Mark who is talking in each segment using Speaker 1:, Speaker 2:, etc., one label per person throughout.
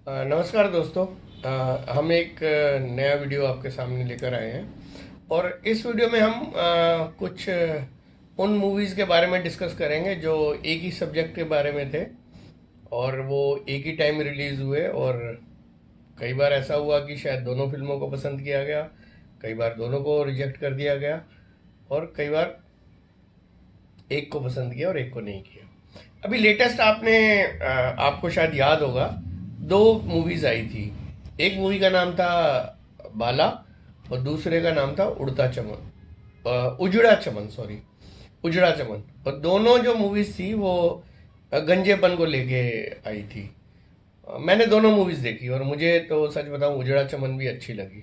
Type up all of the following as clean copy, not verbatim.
Speaker 1: नमस्कार दोस्तों। हम एक नया वीडियो आपके सामने लेकर आए हैं और इस वीडियो में हम कुछ उन मूवीज़ के बारे में डिस्कस करेंगे जो एक ही सब्जेक्ट के बारे में थे और वो एक ही टाइम रिलीज़ हुए। और कई बार ऐसा हुआ कि शायद दोनों फिल्मों को पसंद किया गया, कई बार दोनों को रिजेक्ट कर दिया गया और कई बार एक को पसंद किया और एक को नहीं किया। अभी लेटेस्ट आपको शायद याद होगा, दो मूवीज आई थी। एक मूवी का नाम था बाला और दूसरे का नाम था उड़ता चमन, उजड़ा चमन, सॉरी, उजड़ा चमन। और दोनों जो मूवीज थी वो गंजेपन को लेके आई थी। मैंने दोनों मूवीज देखी और मुझे तो सच बताऊं उजड़ा चमन भी अच्छी लगी,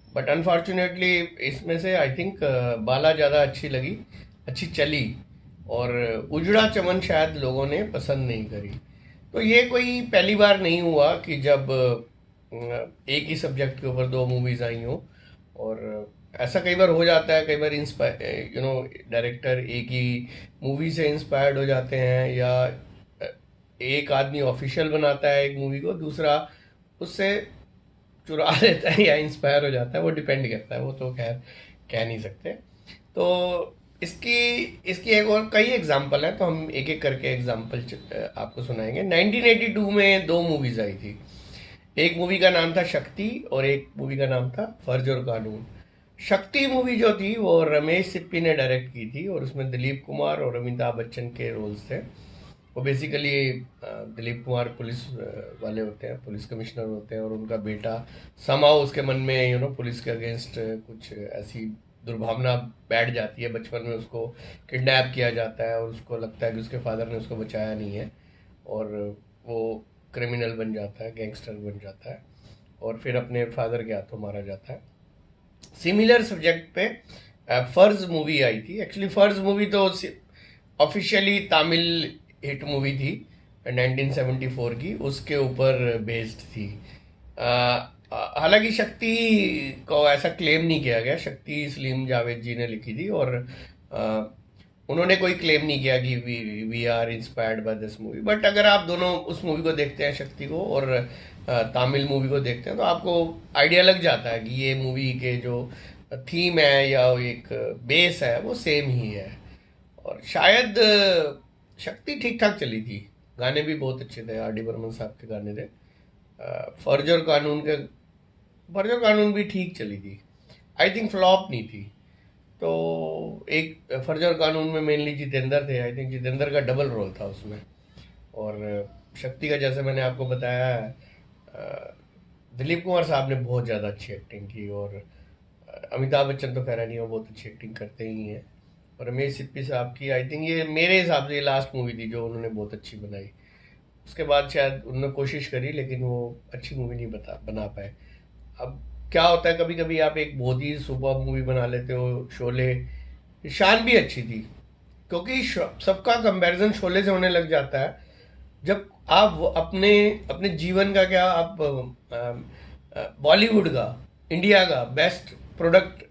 Speaker 1: बट अनफॉर्चुनेटली इसमें से आई थिंक बाला ज़्यादा अच्छी लगी, अच्छी चली। और उजड़ा चमन शायद लोगों ने पसंद नहीं करी। तो ये कोई पहली बार नहीं हुआ कि जब एक ही सब्जेक्ट के ऊपर दो मूवीज आई हों। और ऐसा कई बार हो जाता है, कई बार डायरेक्टर एक ही मूवी से इंस्पायर्ड हो जाते हैं, या एक आदमी ऑफिशियल बनाता है एक मूवी को, दूसरा उससे चुरा लेता है या इंस्पायर हो जाता है, वो डिपेंड करता है, वो तो खैर कह नहीं सकते। तो इसकी इसकी एक और कई एग्जाम्पल हैं, तो हम एक एक करके एग्जाम्पल आपको सुनाएंगे। 1982 में दो मूवीज आई थी। एक मूवी का नाम था शक्ति और एक मूवी का नाम था फर्ज और कानून। शक्ति मूवी जो थी वो रमेश सिप्पी ने डायरेक्ट की थी और उसमें दिलीप कुमार और अमिताभ बच्चन के रोल्स थे। वो बेसिकली दिलीप कुमार पुलिस वाले होते हैं, पुलिस कमिश्नर होते हैं, और उनका बेटा समाओ उसके मन में पुलिस के अगेंस्ट कुछ ऐसी दुर्भावना बैठ जाती है। बचपन में उसको किडनैप किया जाता है और उसको लगता है कि उसके फादर ने उसको बचाया नहीं है, और वो क्रिमिनल बन जाता है, गैंगस्टर बन जाता है और फिर अपने फादर के हाथों मारा जाता है। सिमिलर सब्जेक्ट पे फर्ज मूवी आई थी। एक्चुअली फर्ज मूवी तो ऑफिशियली तमिल हिट मूवी थी 1974 की, उसके ऊपर बेस्ड थी। हालांकि शक्ति को ऐसा क्लेम नहीं किया गया, शक्ति सलीम जावेद जी ने लिखी थी और उन्होंने कोई क्लेम नहीं किया कि we are inspired by this movie. But अगर आप दोनों उस मूवी को देखते हैं, शक्ति को, और तमिल मूवी को देखते हैं, तो आपको आइडिया लग जाता है कि ये मूवी के जो थीम है या एक बेस है वो सेम ही है। और शायद शक्ति ठीक ठाक चली थी, गाने भी बहुत अच्छे थे, आर डी बर्मन साहब के गाने थे। फर्ज और कानून के फर्ज और कानून भी ठीक चली थी, आई थिंक फ्लॉप नहीं थी। तो एक फर्ज और कानून में मेनली जितेंद्र थे, आई थिंक जितेंद्र का डबल रोल था उसमें। और शक्ति का जैसे मैंने आपको बताया दिलीप कुमार साहब ने बहुत ज़्यादा अच्छी एक्टिंग की, और अमिताभ बच्चन तो खैर नहीं, वो बहुत अच्छी एक्टिंग करते ही हैं। और रमेश सिप्पी साहब की आई थिंक ये मेरे हिसाब से ये लास्ट मूवी थी जो उन्होंने बहुत अच्छी बनाई। उसके बाद शायद उन्होंने कोशिश करी लेकिन वो अच्छी मूवी नहीं बना पाए। अब क्या होता है, कभी कभी आप एक बहुत ही सुपर मूवी बना लेते हो, शोले, शान भी अच्छी थी, क्योंकि सबका कंपैरिजन शोले से होने लग जाता है। जब आप अपने अपने जीवन का क्या, आप बॉलीवुड का, इंडिया का बेस्ट प्रोडक्ट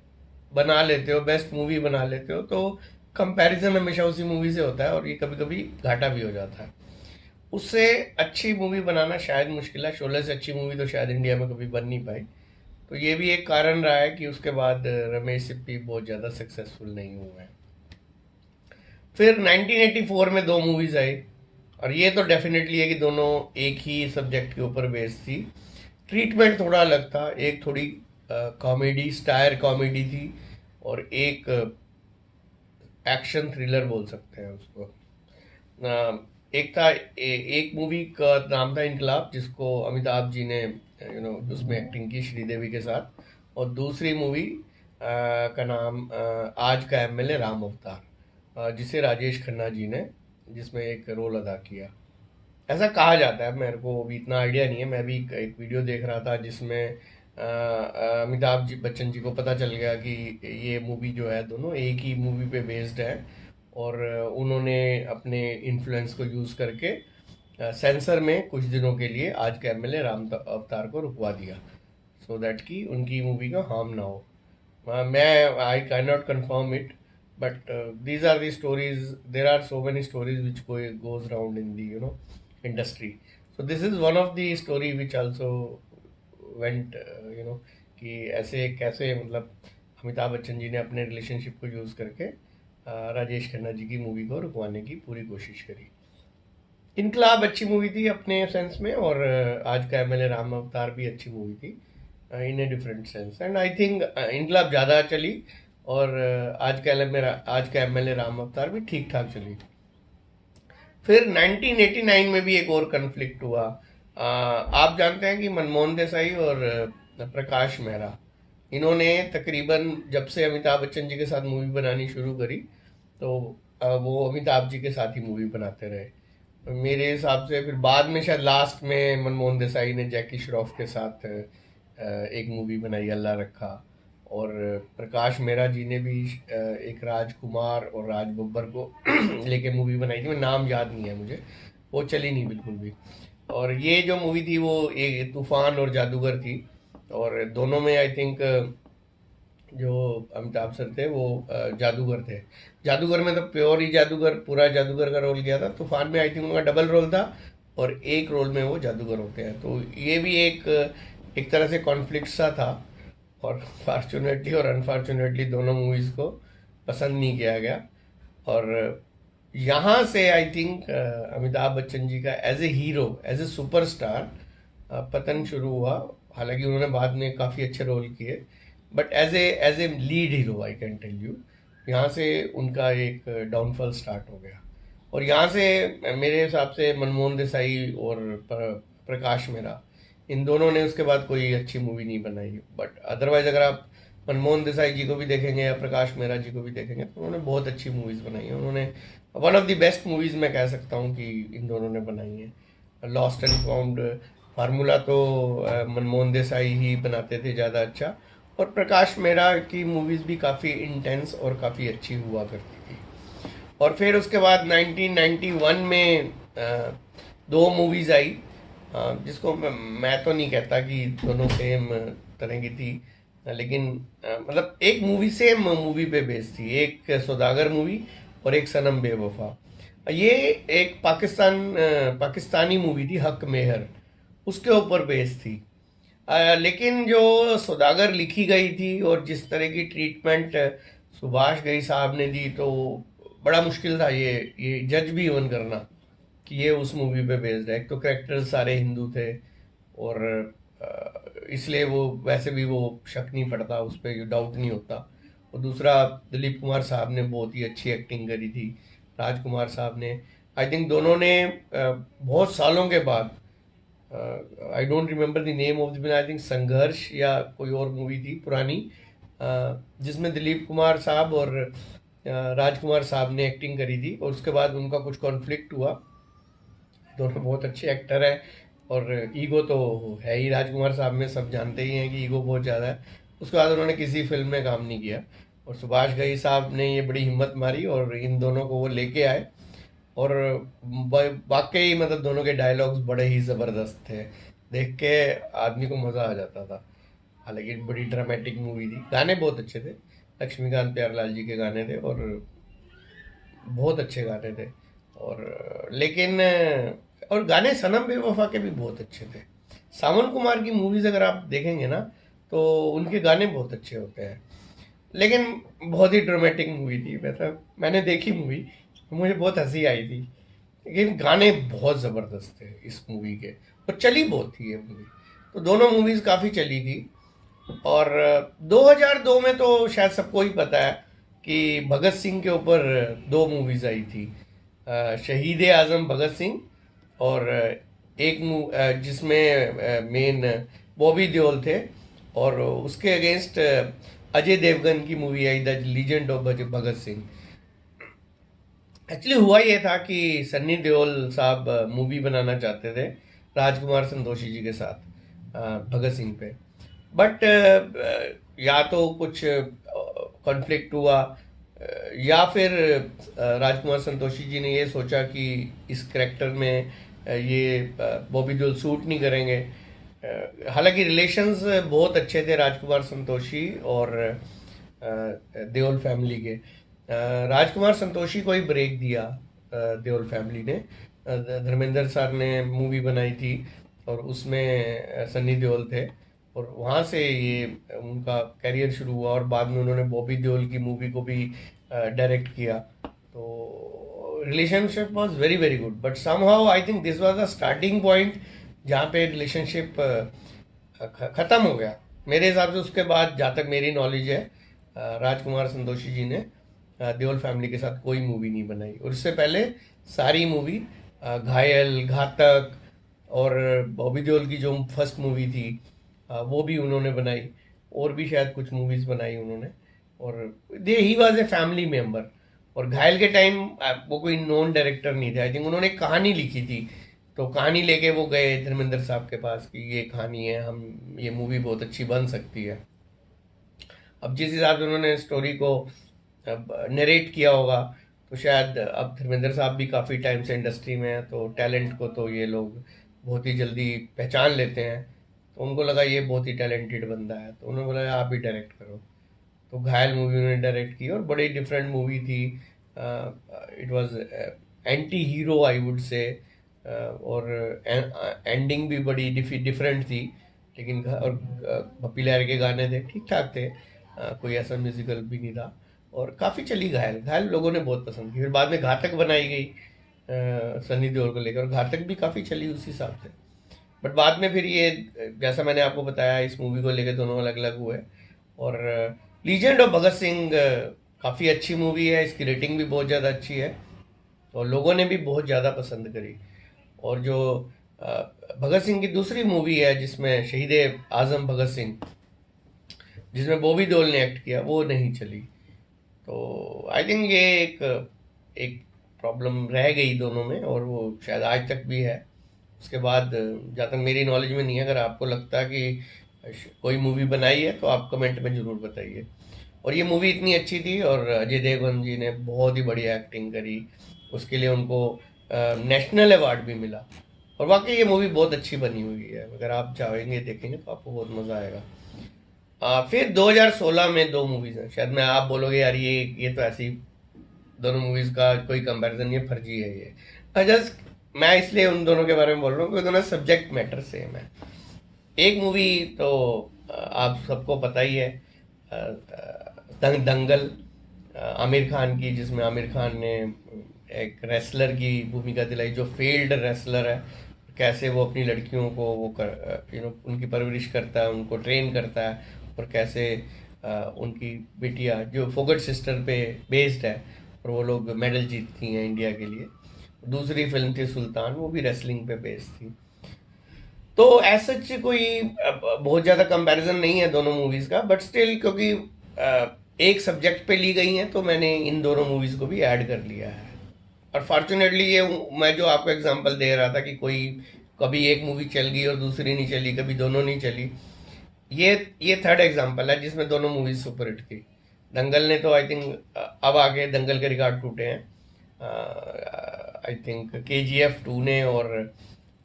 Speaker 1: बना लेते हो, बेस्ट मूवी बना लेते हो, तो कंपैरिजन हमेशा उसी मूवी से होता है और ये कभी कभी घाटा भी हो जाता है। उससे अच्छी मूवी बनाना शायद मुश्किल है, शोले से अच्छी मूवी तो शायद इंडिया में कभी बन नहीं पाई। तो ये भी एक कारण रहा है कि उसके बाद रमेश सिप्पी बहुत ज़्यादा सक्सेसफुल नहीं हुए हैं। फिर 1984 में दो मूवीज आई, और ये तो डेफिनेटली है कि दोनों एक ही सब्जेक्ट के ऊपर बेस्ड थी। ट्रीटमेंट थोड़ा अलग था, एक थोड़ी कॉमेडी, स्टायर कॉमेडी थी, और एक एक्शन थ्रिलर बोल सकते हैं उसको। एक था एक मूवी का नाम था इनकलाब, जिसको अमिताभ जी ने उसमें एक्टिंग की श्रीदेवी के साथ। और दूसरी मूवी का नाम आज का एमएलए राम अवतार, जिसे राजेश खन्ना जी ने जिसमें एक रोल अदा किया, ऐसा कहा जाता है। मेरे को भी इतना आइडिया नहीं है, मैं भी एक वीडियो देख रहा था जिसमें अमिताभ जी बच्चन जी को पता चल गया कि ये मूवी जो है दोनों एक ही मूवी पे बेस्ड है, और उन्होंने अपने इन्फ्लुएंस को यूज़ करके सेंसर में कुछ दिनों के लिए आज के एमएलए राम अवतार को रुकवा दिया, सो दैट कि उनकी मूवी का हार्म ना हो। मैं I can not confirm it, but these are the stories. There are so many stories which goes around in the industry. तो this is one of the story which also went कि ऐसे कैसे मतलब अमिताभ बच्चन जी ने अपने रिलेशनशिप को use करके राजेश खन्ना जी की मूवी को रुकवाने की पूरी कोशिश करी। इनकलाब अच्छी मूवी थी अपने सेंस में, और आज का एमएलए राम अवतार भी अच्छी मूवी थी in a different sense, and I think Inquilab ज़्यादा चली, और आज का एमएलए राम अवतार भी ठीक ठाक चली। फिर 1989 में भी एक और कन्फ्लिक्ट हुआ। आप जानते हैं कि मनमोहन देसाई और प्रकाश मेहरा, इन्होंने तकरीबन जब से अमिताभ बच्चन जी के साथ मूवी बनानी शुरू करी, तो वो अमिताभ जी के साथ ही मूवी बनाते रहे। मेरे हिसाब से फिर बाद में शायद लास्ट में मनमोहन देसाई ने जैकी श्रॉफ के साथ एक मूवी बनाई अल्लाह रखा, और प्रकाश मेहरा जी ने भी एक राजकुमार और राज बब्बर को लेके मूवी बनाई थी, मैं नाम याद नहीं है मुझे, वो चली नहीं बिल्कुल भी। और ये जो मूवी थी वो एक तूफान और जादूगर थी, और दोनों में आई थिंक जो अमिताभ सर थे वो जादूगर थे। जादूगर में तो प्योर ही जादूगर, पूरा जादूगर का रोल किया था। तूफान में आई थिंक उनका डबल रोल था, और एक रोल में वो जादूगर होते हैं। तो ये भी एक तरह से कॉन्फ्लिक्ट सा था, और फॉर्चुनेटली और अनफॉर्चुनेटली दोनों मूवीज़ को पसंद नहीं किया गया। और यहाँ से आई थिंक अमिताभ बच्चन जी का as a hero, as a superstar पतन शुरू हुआ। हालांकि उन्होंने बाद में काफ़ी अच्छे रोल किए, but as a lead hero I can tell you, यहाँ से उनका एक डाउनफॉल स्टार्ट हो गया। और यहाँ से मेरे हिसाब से मनमोहन देसाई और प्रकाश मेहरा, इन दोनों ने उसके बाद कोई अच्छी मूवी नहीं बनाई। बट अदरवाइज अगर आप मनमोहन देसाई जी को भी देखेंगे या प्रकाश मेहरा जी को भी देखेंगे, तो उन्होंने बहुत अच्छी मूवीज़ बनाई हैं। उन्होंने one of the best movies मैं कह सकता हूँ कि इन दोनों ने बनाई है। लॉस्ट एंड फाउंड फार्मूला तो मनमोहन देसाई ही बनाते थे ज़्यादा अच्छा, और प्रकाश मेहरा की मूवीज़ भी काफ़ी इंटेंस और काफ़ी अच्छी हुआ करती थी। और फिर उसके बाद 1991 में दो मूवीज़ आई, जिसको मैं तो नहीं कहता कि दोनों सेम तरह की थी, लेकिन मतलब एक मूवी सेम मूवी पे बेस्ड थी, एक सौदागर मूवी और एक सनम बेवफा। ये एक पाकिस्तानी मूवी थी, हक मेहर, उसके ऊपर बेस्ड थी। लेकिन जो सौदागर लिखी गई थी और जिस तरह की ट्रीटमेंट सुभाष घई साहब ने दी, तो बड़ा मुश्किल था ये जज भी इवन करना कि ये उस मूवी पे बेस्ड है। एक तो कैरेक्टर्स सारे हिंदू थे, और इसलिए वो वैसे भी वो शक नहीं पड़ता उस पर, डाउट नहीं होता। और दूसरा, दिलीप कुमार साहब ने बहुत ही अच्छी एक्टिंग करी थी, राजकुमार साहब ने। आई थिंक दोनों ने बहुत सालों के बाद, I don't remember the name of the film, I think संघर्ष या कोई और मूवी थी पुरानी, जिसमें दिलीप कुमार साहब और राजकुमार साहब ने एक्टिंग करी थी, और उसके बाद उनका कुछ कॉन्फ्लिक्ट हुआ। दोनों बहुत अच्छे एक्टर हैं, और ईगो तो है ही राजकुमार साहब में, सब जानते ही हैं कि ईगो बहुत ज़्यादा है। उसके बाद उन्होंने किसी फिल्म में काम नहीं किया, और सुभाष घई साहब ने ये बड़ी हिम्मत मारी और इन दोनों को वो लेके आए। और वाकई मतलब दोनों के डायलॉग्स बड़े ही ज़बरदस्त थे, देख के आदमी को मज़ा आ जाता था। हालांकि बड़ी ड्रामेटिक मूवी थी, गाने बहुत अच्छे थे, लक्ष्मीकांत प्यारलाल जी के गाने थे, और बहुत अच्छे गाने थे। और लेकिन और गाने सनम बेवफा के भी बहुत अच्छे थे। सावन कुमार की मूवीज़ अगर आप देखेंगे ना, तो उनके गाने बहुत अच्छे होते हैं। लेकिन बहुत ही ड्रामेटिक मूवी थी, मतलब मैंने देखी मूवी, मुझे बहुत हंसी आई थी, लेकिन गाने बहुत ज़बरदस्त थे इस मूवी के, और चली बहुत थी ये मूवी। तो दोनों मूवीज़ काफ़ी चली थी। और 2002 में तो शायद सबको ही पता है कि भगत सिंह के ऊपर दो मूवीज़ आई थी, शहीद आज़म भगत सिंह, और जिसमें मेन बॉबी देओल थे, और उसके अगेंस्ट अजय देवगन की movie I the legend of Bhagat Singh. Actually हुआ ये था कि सन्नी देओल साहब मूवी बनाना चाहते थे राजकुमार संतोषी जी के साथ भगत सिंह पे, बट या तो कुछ कॉन्फ्लिक्ट हुआ, या फिर राजकुमार संतोषी जी ने ये सोचा कि इस करेक्टर में ये बॉबी देओल सूट नहीं करेंगे। हालांकि रिलेशंस बहुत अच्छे थे राजकुमार संतोषी और देओल फैमिली के। राजकुमार संतोषी को ही ब्रेक दिया देओल फैमिली ने, धर्मेंद्र सर ने मूवी बनाई थी और उसमें सन्नी देओल थे, और वहाँ से ये उनका करियर शुरू हुआ, और बाद में उन्होंने बॉबी देओल की मूवी को भी डायरेक्ट किया। तो relationship was very very good, but somehow I think this was the starting point जहाँ पे रिलेशनशिप ख़त्म हो गया मेरे हिसाब से। उसके बाद जहाँ तक मेरी नॉलेज है, राजकुमार संतोषी जी ने देओल फैमिली के साथ कोई मूवी नहीं बनाई, और इससे पहले सारी मूवी घायल, घातक और बॉबी देओल की जो फर्स्ट मूवी थी वो भी उन्होंने बनाई, और भी शायद कुछ मूवीज बनाई उन्होंने। और दे he was a family member. और घायल के टाइम वो कोई नॉन डायरेक्टर नहीं थे, आई थिंक उन्होंने कहानी लिखी थी, तो कहानी लेके वो गए धर्मेंद्र साहब के पास कि ये कहानी है, हम ये मूवी बहुत अच्छी बन सकती है। अब जिस हिसाब से उन्होंने स्टोरी को नरेट किया होगा, तो शायद अब धर्मेंद्र साहब भी काफ़ी टाइम से इंडस्ट्री में हैं, तो टैलेंट को तो ये लोग बहुत ही जल्दी पहचान लेते हैं। तो उनको लगा ये बहुत ही टैलेंटेड बंदा है, तो उन्होंने बोला आप ही डायरेक्ट करो। तो घायल मूवी उन्होंने डायरेक्ट की, और बड़ी डिफरेंट मूवी थी। It was anti hero I would say, और एंडिंग भी बड़ी डिफरेंट थी। लेकिन और पप्पी लहर के गाने थे, ठीक ठाक थे, कोई ऐसा म्यूजिकल भी नहीं था। और काफ़ी चली घायल, घायल लोगों ने बहुत पसंद की। फिर बाद में घातक बनाई गई सनी देओल को लेकर, और घातक भी काफ़ी चली उस हिसाब से। बट बाद में फिर ये जैसा मैंने आपको बताया, इस मूवी को लेकर दोनों अलग अलग हुए। और लीजेंड ऑफ भगत सिंह काफ़ी अच्छी मूवी है, इसकी रेटिंग भी बहुत ज़्यादा अच्छी है, और लोगों ने भी बहुत ज़्यादा पसंद करी। और जो भगत सिंह की दूसरी मूवी है जिसमें शहीद आजम भगत सिंह, जिसमें बॉबी देओल ने एक्ट किया, वो नहीं चली। तो आई थिंक ये एक एक प्रॉब्लम रह गई दोनों में, और वो शायद आज तक भी है। उसके बाद जहाँ तक मेरी नॉलेज में नहीं है, अगर आपको लगता है कि कोई मूवी बनाई है तो आप कमेंट में ज़रूर बताइए। और ये मूवी इतनी अच्छी थी, और अजय देवगन जी ने बहुत ही बढ़िया एक्टिंग करी, उसके लिए उनको नेशनल अवार्ड भी मिला। और वाकई ये मूवी बहुत अच्छी बनी हुई है, अगर आप चाहेंगे देखेंगे तो आपको बहुत मज़ा आएगा। फिर 2016 में दो मूवीज हैं, शायद मैं आप बोलोगे यार ये तो ऐसी दोनों मूवीज का कोई कंपैरिजन नहीं है, फर्जी है ये। जस्ट मैं इसलिए उन दोनों के बारे में बोल रहा हूँ क्योंकि दोनों सब्जेक्ट मैटर सेम है। एक मूवी तो आप सबको पता ही है, दंगल, आमिर खान की, जिसमें आमिर खान ने एक रेसलर की भूमिका दिलाई, जो फेल्ड रेसलर है, कैसे वो अपनी लड़कियों को वो कर उनकी परवरिश करता है, उनको ट्रेन करता है, और कैसे उनकी बेटियां जो फोगट सिस्टर पे बेस्ड है, और वो लोग मेडल जीतती हैं इंडिया के लिए। दूसरी फिल्म थी सुल्तान, वो भी रेसलिंग पे बेस्ड थी। तो ऐसा कोई बहुत ज़्यादा कंपैरिजन नहीं है दोनों मूवीज़ का, बट स्टिल क्योंकि एक सब्जेक्ट पे ली गई हैं, तो मैंने इन दोनों मूवीज़ को भी ऐड कर लिया है। और फॉर्चुनेटली ये मैं जो आपको एग्जांपल दे रहा था कि कोई कभी एक मूवी चल गई और दूसरी नहीं चली, कभी दोनों नहीं चली, ये थर्ड एग्जांपल है जिसमें दोनों मूवीज सुपर हिट की। दंगल ने तो आई थिंक अब आगे दंगल के रिकॉर्ड टूटे हैं। आई थिंक KGF 2 ने और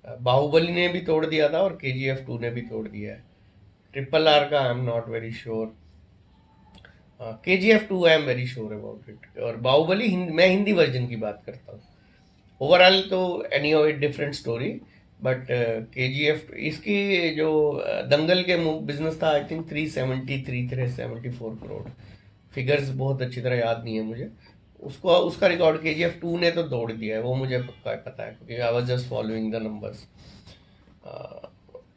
Speaker 1: बाहुबली ने भी तोड़ दिया था, और KGF 2 ने भी तोड़ दिया है। RRR का I am not very sure, KGF 2 I am very sure about it. और बाहुबली मैं हिंदी वर्जन की बात करता हूँ। ओवरऑल तो any of it different story, but KGF इसकी जो दंगल के बिजनेस था, आई थिंक 374 करोड़। फिगर्स बहुत अच्छी तरह याद नहीं है मुझे। उसका रिकॉर्ड KGF 2 ने तो तोड़ दिया है, वो मुझे पक्का पता है क्योंकि I was just following the numbers.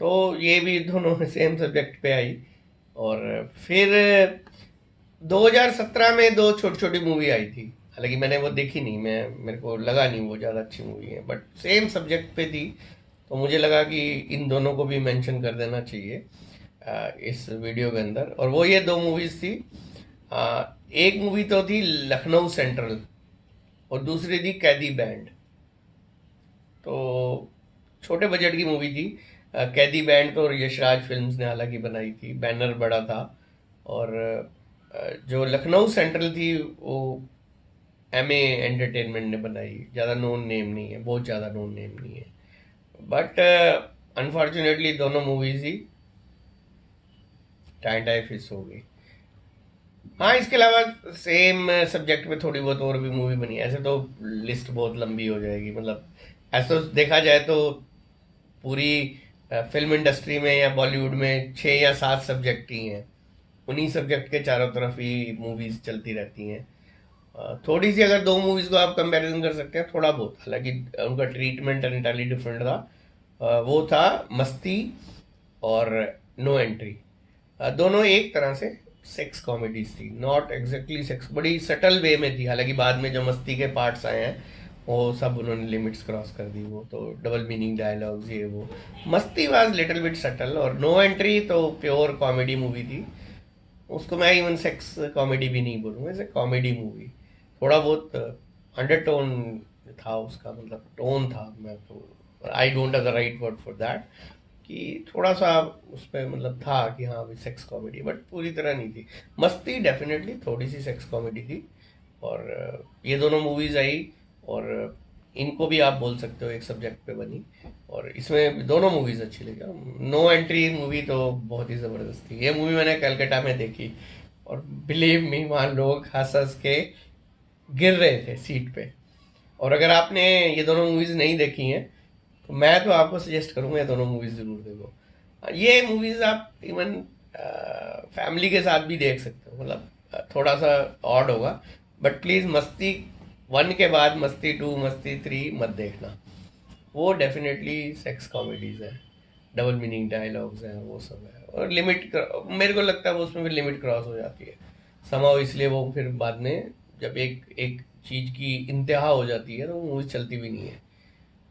Speaker 1: तो ये भी दोनों सेम सब्जेक्ट पे आई। और फिर 2017 में दो छोटी छोटी मूवी आई थी, हालांकि मैंने वो देखी नहीं, मेरे को लगा नहीं वो ज़्यादा अच्छी मूवी है, बट सेम सब्जेक्ट पे थी, तो मुझे लगा कि इन दोनों को भी मेंशन कर देना चाहिए इस वीडियो के अंदर। और वो ये दो मूवीज़ थी। एक मूवी तो थी लखनऊ सेंट्रल, और दूसरी थी कैदी बैंड। तो छोटे बजट की मूवी थी। कैदी बैंड तो यशराज फिल्म्स ने हालांकि बनाई थी, बैनर बड़ा था। और जो लखनऊ सेंट्रल थी वो MA एंटरटेनमेंट ने बनाई, ज़्यादा नोन नेम नहीं है, बहुत ज़्यादा नोन नेम नहीं है, बट अनफॉर्चुनेटली दोनों मूवीज ही टाइम टाइम फिस हो गई। हाँ, इसके अलावा सेम सब्जेक्ट पे थोड़ी बहुत और भी मूवी बनी है, ऐसे तो लिस्ट बहुत लंबी हो जाएगी, मतलब ऐसा देखा जाए तो पूरी फिल्म इंडस्ट्री में या बॉलीवुड में 6 या 7 सब्जेक्ट ही हैं। उन्हीं सब्जेक्ट के चारों तरफ ही मूवीज चलती रहती हैं। थोड़ी सी अगर दो मूवीज को आप कंपैरिजन कर सकते हैं थोड़ा बहुत, हालांकि उनका ट्रीटमेंट एंटायरली डिफरेंट था। वो था मस्ती और नो एंट्री। दोनों एक तरह से सेक्स कॉमेडीज थी, नॉट एग्जैक्टली सेक्स, बड़ी सटल वे में थी। हालांकि बाद में जो मस्ती के पार्ट्स आए हैं वो सब उन्होंने लिमिट्स क्रॉस कर दी, वो तो डबल मीनिंग डायलॉग्स ये वो। मस्ती वाज लिटिल बिट सटल, और नो एंट्री तो प्योर कॉमेडी मूवी थी। उसको मैं इवन सेक्स कॉमेडी भी नहीं बोलूँगा, इसे कॉमेडी मूवी। थोड़ा बहुत अंडरटोन था उसका, मतलब टोन था, मैं तो I don't have the right word for that, कि थोड़ा सा उस पर मतलब था कि हाँ भाई सेक्स कॉमेडी, बट पूरी तरह नहीं थी। मस्ती डेफिनेटली थोड़ी सी सेक्स कॉमेडी थी। और ये दोनों मूवीज आई, और इनको भी आप बोल सकते हो एक सब्जेक्ट पे बनी, और इसमें दोनों मूवीज अच्छी लगी। नो एंट्री मूवी तो बहुत ही ज़बरदस्त थी। ये मूवी मैंने कलकत्ता में देखी, और बिलीव मी वहाँ लोग हंस हंस के गिर रहे थे सीट पे। और अगर आपने ये दोनों मूवीज नहीं देखी हैं तो मैं तो आपको सजेस्ट करूंगा ये दोनों मूवीज जरूर देखो। ये मूवीज आप इवन फैमिली के साथ भी देख सकते हो, मतलब थोड़ा सा ऑड होगा, बट प्लीज मस्ती 1 के बाद मस्ती 2 मस्ती 3 मत देखना। वो डेफिनेटली सेक्स कॉमेडीज है, डबल मीनिंग डायलॉग्स हैं, वो सब है, और लिमिट मेरे को लगता है वो उसमें भी लिमिट क्रॉस हो जाती है समाओ, इसलिए वो फिर बाद में जब एक एक चीज की इंतहा हो जाती है तो वो मूवी चलती भी नहीं है।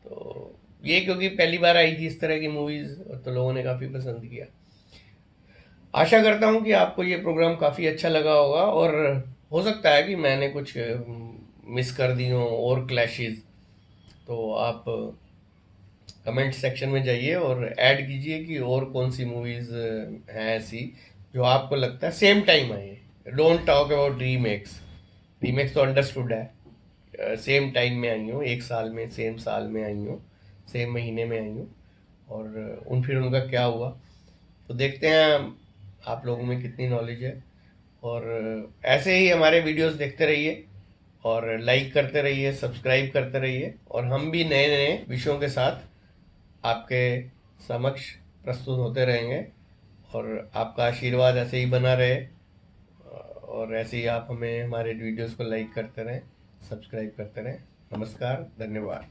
Speaker 1: तो ये क्योंकि पहली बार आई थी इस तरह की मूवीज, तो लोगों ने काफी पसंद किया। आशा करता हूँ कि आपको ये प्रोग्राम काफी अच्छा लगा होगा, और हो सकता है कि मैंने कुछ मिस कर दी हो और क्लैशेस, तो आप कमेंट सेक्शन में जाइए और ऐड कीजिए कि और कौन सी मूवीज हैं ऐसी जो आपको लगता है सेम टाइम आई है। Don't talk about remakes, remakes तो अंडरस्टूड है, सेम टाइम में आई हो, एक साल में, सेम साल में आई हो, सेम महीने में आई हो, और उन फिर उनका क्या हुआ। तो देखते हैं आप लोगों में कितनी नॉलेज है। और ऐसे ही हमारे वीडियोस देखते रहिए, और लाइक करते रहिए, सब्सक्राइब करते रहिए, और हम भी नए नए विषयों के साथ आपके समक्ष प्रस्तुत होते रहेंगे। और आपका आशीर्वाद ऐसे ही बना रहे, और ऐसे ही आप हमें हमारे वीडियोस को लाइक करते रहें, सब्सक्राइब करते रहें। नमस्कार, धन्यवाद।